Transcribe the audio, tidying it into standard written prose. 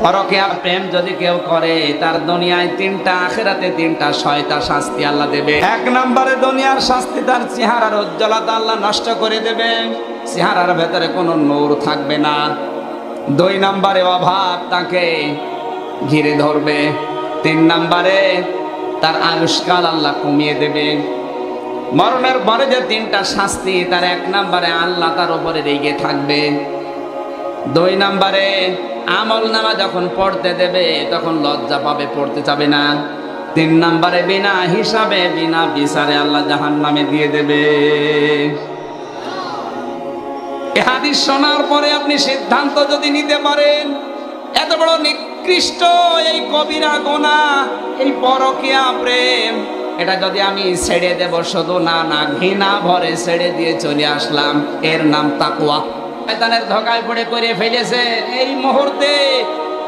পরকীয়া প্রেম যদি কেউ করে তার দুনিয়ায় তিনটা, আখিরাতে তিনটা, 6টা শাস্তি আল্লাহ দেবে। 1 নম্বরে দুনিয়ার শাস্তি, তার চেহারার উজ্জ্বলতা আল্লাহ নষ্ট করে দেবে, চেহারার ভেতরে কোনো নূর থাকবে না। 2 নম্বরে অভাব তাকে ঘিরে ধরবে। 3 নম্বরে তার আয়ুষ্কাল আল্লাহ কমিয়ে দেবে। মরণের পরে যে 3টা শাস্তি, তার 1 নম্বরে আল্লাহ তার উপরে রেগে থাকবে। 2 নম্বরে আমল নামা যখন পড়তে দেবে তখন লজ্জা পাবে, পড়তে যাবে না। 3 নম্বরে বিনা হিসাবে বিনা বিচারে আল্লাহ জাহান্নামে দিয়ে দেবে। এই হাদিস শোনার পরে আপনি সিদ্ধান্ত যদি নিতে পারেন, এত বড় নিকৃষ্ট এই কবিরা গুনাহ, এই পরকীয়া প্রেম, এটা যদি আমি ছেড়ে দেব, শুধু না ঘৃণা ভরে ছেড়ে দিয়ে চলে আসলাম, এর নাম তাকওয়া। শয়তানের ধোঁকায় পড়ে করে ফেলেছে, এই মুহূর্তে